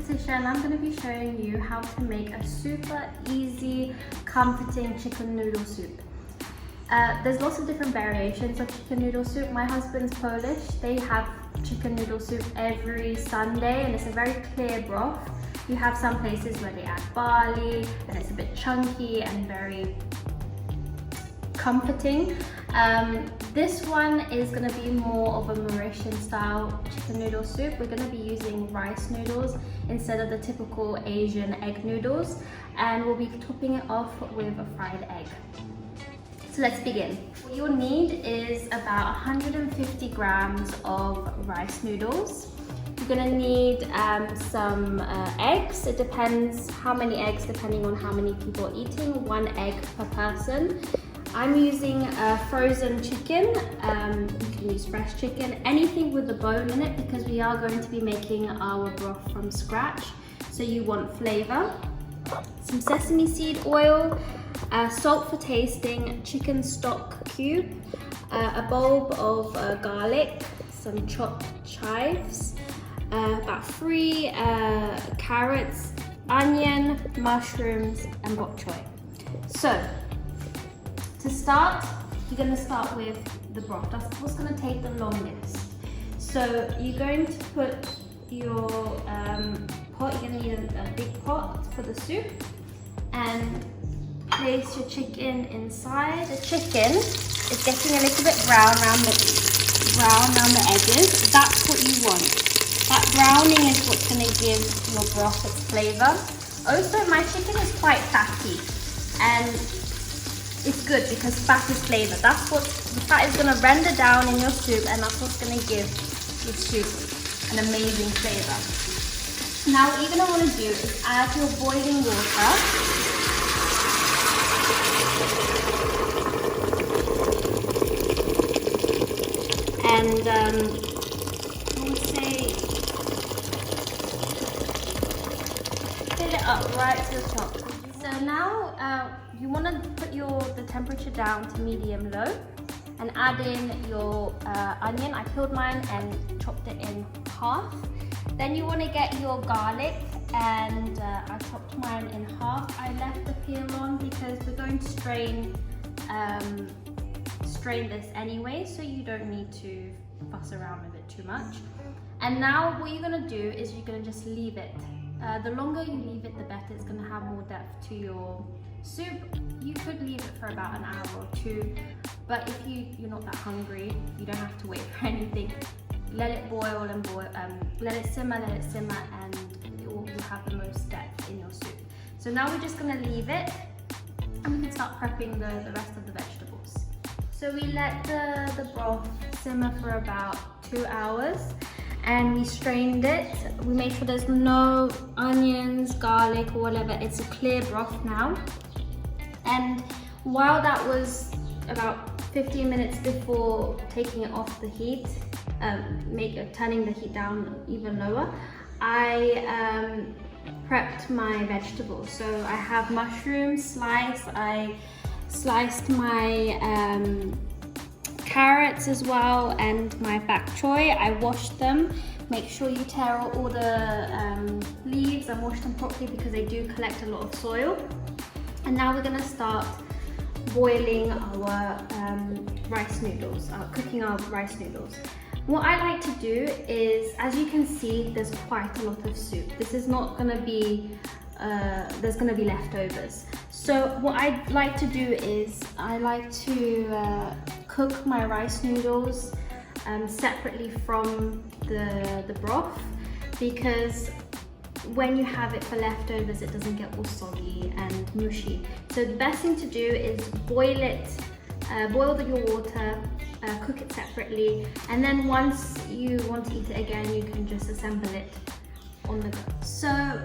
Patricia and I'm going to be showing you how to make a super easy, comforting chicken noodle soup. There's lots of different variations of chicken noodle soup. My husband's Polish. They have chicken noodle soup every Sunday and it's a very clear broth. You have some places where they add barley and it's a bit chunky and very comforting. This one is going to be more of a Mauritian style chicken noodle soup. We're going to be using rice noodles instead of the typical Asian egg noodles, and we'll be topping it off with a fried egg. So let's begin. What you'll need is about 150 grams of rice noodles. You're going to need some eggs. It depends how many eggs, depending on how many people are eating. 1 egg per person. I'm using frozen chicken. You can use fresh chicken, anything with a bone in it, because we are going to be making our broth from scratch. So you want flavor. Some sesame seed oil, salt for tasting, chicken stock cube, a bulb of garlic, some chopped chives, about 3 carrots, onion, mushrooms, and bok choy. So, to start, you're going to start with the broth. That's what's going to take the longest. So you're going to put your pot, you're going to need a big pot for the soup, and place your chicken inside. The chicken is getting a little bit brown around the edges. That's what you want. That browning is what's going to give your broth its flavour. Also, my chicken is quite fatty, and it's good because fat is flavour. That's what the fat is going to render down in your soup, and that's what's going to give your soup an amazing flavour. Now what you're going to want to do is add your boiling water. And I would say fill it up right to the top. So now you want to put the temperature down to medium low and add in your onion. I peeled mine and chopped it in half. Then you want to get your garlic, and I chopped mine in half. I left the peel on because we're going to strain this anyway, so you don't need to fuss around with it too much. And now what you're going to do is you're going to just leave it. The longer you leave it, the better. It's going to have more depth to your soup. You could leave it for about an hour or 2, but if you're not that hungry, you don't have to wait for anything. Let it boil and boil, let it simmer, and you'll have the most depth in your soup. So now we're just going to leave it, and we can start prepping the rest of the vegetables. So we let the broth simmer for about 2 hours. And we strained it. We made sure there's no onions, garlic, or whatever. It's a clear broth now. And while that was about 15 minutes before taking it off the heat, turning the heat down even lower, I prepped my vegetables. So I have mushrooms sliced. I sliced my carrots as well, and my bok choy. I washed them. Make sure you tear out all the leaves and wash them properly because they do collect a lot of soil. And now we're going to start boiling our rice noodles, cooking our rice noodles. What I like to do is, as you can see, there's quite a lot of soup. This is not going to be, there's going to be leftovers. So what I like to do is I like to cook my rice noodles separately from the broth, because when you have it for leftovers, it doesn't get all soggy and mushy. So the best thing to do is boil it, boil your water, cook it separately, and then once you want to eat it again, you can just assemble it on the go. So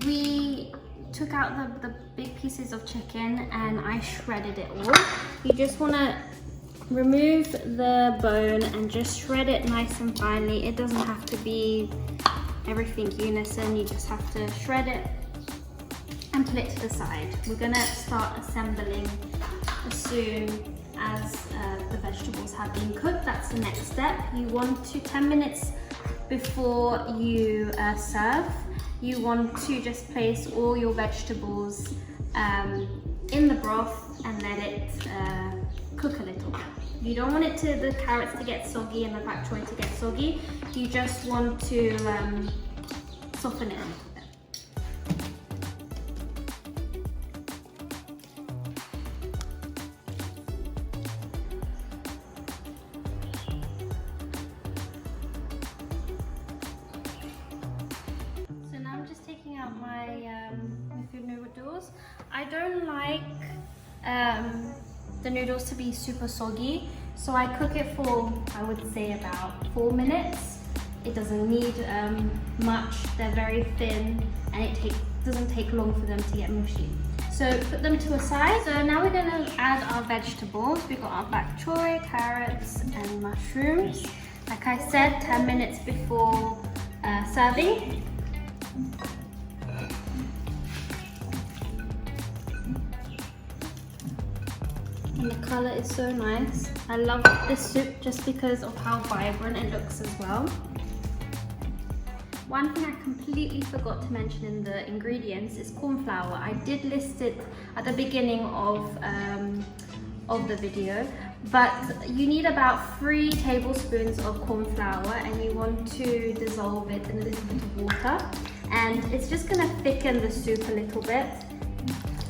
we took out the big pieces of chicken and I shredded it all. You just want to remove the bone and just shred it nice and finely. It doesn't have to be everything unison, you just have to shred it and put it to the side. We're going to start assembling as soon as the vegetables have been cooked. That's the next step. You want to 10 minutes before you serve, you want to just place all your vegetables in the broth and let it cook a little bit. You don't want the carrots to get soggy and the bok choy to get soggy. You just want to soften it a little bit. So now I'm just taking out my Meefoon noodles. I don't like the noodles to be super soggy, so I cook it for, I would say, about 4 minutes. It doesn't need much. They're very thin and it doesn't take long for them to get mushy. So put them to a side. So now we're going to add our vegetables. We've got our bok choy, carrots and mushrooms. Like I said, 10 minutes before serving. And the colour is so nice. I love this soup just because of how vibrant it looks as well. One thing I completely forgot to mention in the ingredients is corn flour. I did list it at the beginning of the video, but you need about 3 tablespoons of corn flour and you want to dissolve it in a little bit of water. And it's just going to thicken the soup a little bit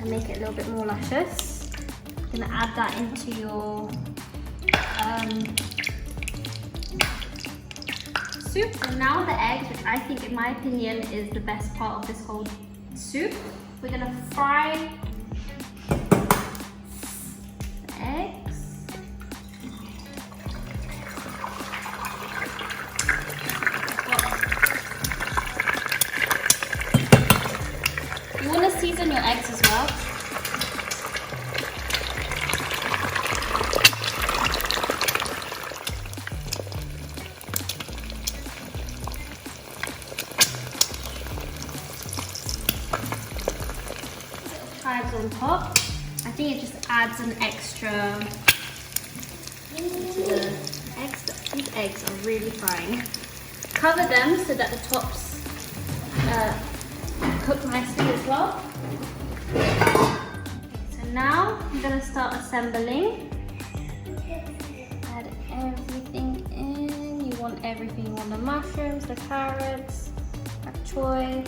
and make it a little bit more luscious. You're going to add that into your soup. And now the eggs, which I think in my opinion is the best part of this whole soup. We're going to fry the eggs. You want to season your eggs as well. Chives on top. I think it just adds an extra to the eggs. These eggs are really fine. Cover them so that the tops cook nicely as well. So now I'm going to start assembling. Add everything in. You want everything. You want the mushrooms, the carrots, bok choy.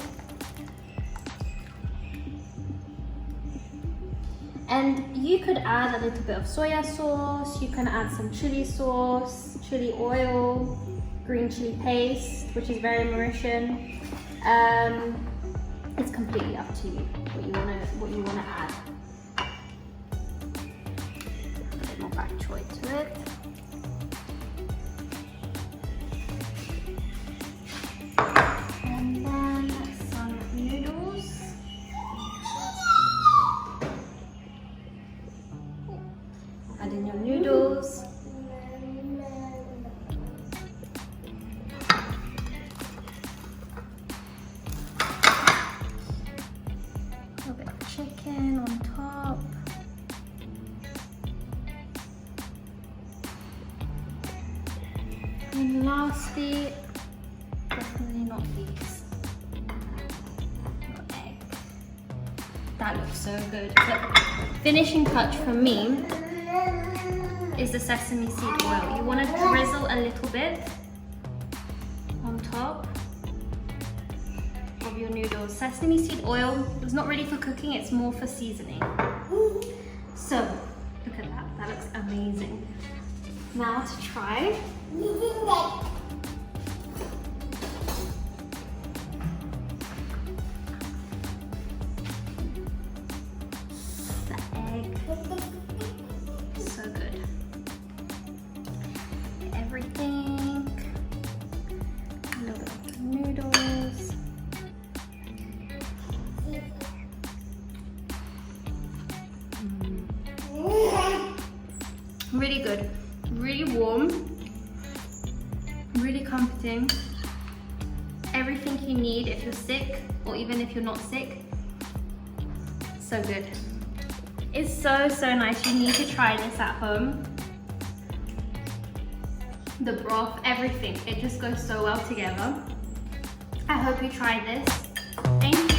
And you could add a little bit of soya sauce, you can add some chili sauce, chili oil, green chili paste, which is very Mauritian. It's completely up to you what you wanna add. A bit more bok choy to it. And then some noodles. Add in your noodles. A little bit of chicken on top. And lastly, definitely not least, egg. That looks so good. But finishing touch for me is the sesame seed oil. You want to drizzle a little bit on top of your noodles. Sesame seed oil is not really for cooking, it's more for seasoning. So, look at that, that looks amazing. Now to try. The egg. So good. Everything. A little bit of the noodles. Really good. Really warm. Really comforting. Everything you need if you're sick or even if you're not sick. So good. It's so nice. You need to try this at home. The broth, everything, it just goes so well together. I hope you try this. Thank you.